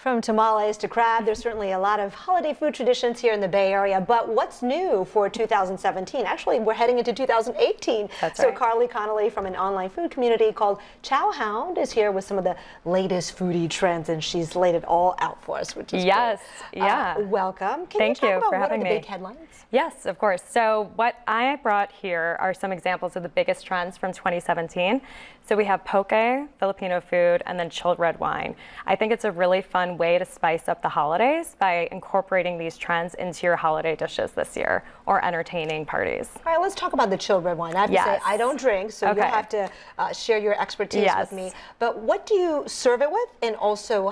From tamales to crab, there's certainly a lot of holiday food traditions here in the Bay Area, but what's new for 2017? Actually, we're heading into 2018. That's so right. Carly Connolly from an online food community called Chow Hound is here with some of the latest foodie trends, and she's laid it all out for us, which is Yes, great. yeah. Welcome. Can Thank you talk you about for what are having the me. big headlines? Yes, of course. So what I brought here are some examples of the biggest trends from 2017. So we have poke, Filipino food, and then chilled red wine. I think it's a really fun way to spice up the holidays by incorporating these trends into your holiday dishes this year or entertaining parties. All right, let's talk about the chilled red wine. I have to say, I don't drink, so you'll have to share your expertise with me. But what do you serve it with, and also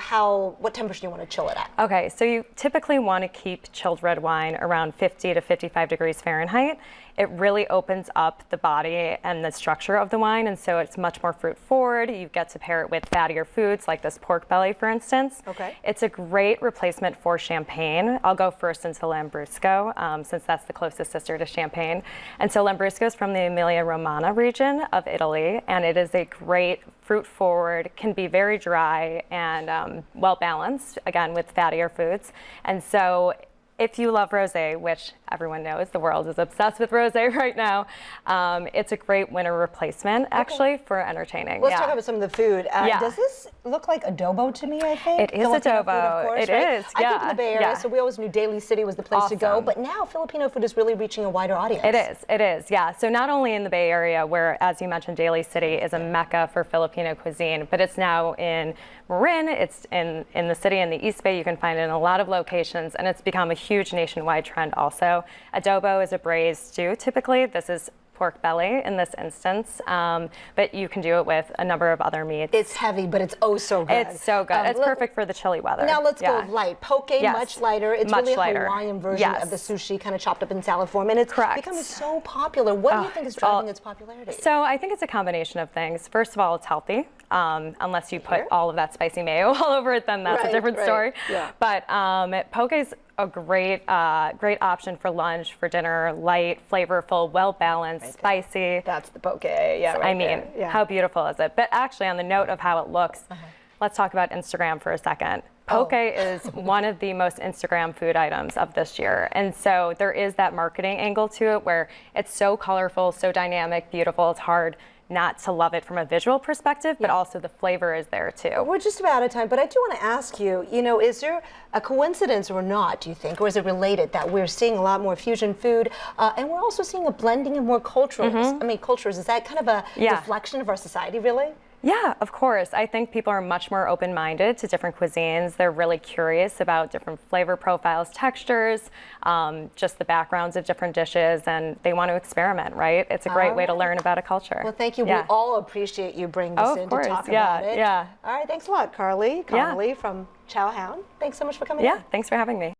what temperature do you want to chill it at? Okay, so you typically want to keep chilled red wine around 50 to 55 degrees Fahrenheit. It really opens up the body and the structure of the wine, and so it's much more fruit forward. You get to pair it with fattier foods like this pork belly, for instance. Okay. It's a great replacement for champagne. I'll go first into Lambrusco, since that's the closest sister to champagne. And so Lambrusco is from the Emilia-Romagna region of Italy, and it is a great fruit forward, can be very dry and well balanced, again, with fattier foods. And so if you love rosé, which everyone knows the world is obsessed with rosé right now, it's a great winter replacement, actually, for entertaining. Let's talk about some of the food. Does this look like adobo to me, I think? It is Filipino adobo. Food, of course, it right? is, I grew up in the Bay Area, so we always knew Daly City was the place to go. But now Filipino food is really reaching a wider audience. It is, yeah. So not only in the Bay Area, where, as you mentioned, Daly City is a mecca for Filipino cuisine, but it's now in Marin, it's in the city in the East Bay. You can find it in a lot of locations, and it's become a huge nationwide trend also. Adobo is a braised stew, typically. This is pork belly in this instance, but you can do it with a number of other meats. It's heavy, but it's oh so good. It's so good. It's perfect for the chilly weather. Now let's go light. Poke, much lighter. It's much really a lighter. Hawaiian version of the sushi, kind of chopped up in salad form, and it's becoming so popular. What do you think is driving its popularity? So I think it's a combination of things. First of all, it's healthy. Unless you put all of that spicy mayo all over it, then that's a different story. Yeah. But poke is a great option for lunch, for dinner, light, flavorful, well-balanced, spicy. That's the poke, I mean, how beautiful is it? But actually, on the note of how it looks, let's talk about Instagram for a second. Poke is one of the most Instagram food items of this year. And so there is that marketing angle to it where it's so colorful, so dynamic, beautiful, it's hard not to love it from a visual perspective, but also the flavor is there too. We're just about out of time, but I do want to ask you, is there a coincidence or not, do you think, or is it related that we're seeing a lot more fusion food, and we're also seeing a blending of more cultures? I mean, cultures, is that kind of a reflection of our society, really? Yeah, of course. I think people are much more open-minded to different cuisines. They're really curious about different flavor profiles, textures, just the backgrounds of different dishes, and they want to experiment, right? It's a great way to learn about a culture. Well, thank you. We all appreciate you bringing this in to talk about it. All right, thanks a lot, Carly Connolly from Chow Hound. Thanks so much for coming in. Thanks for having me.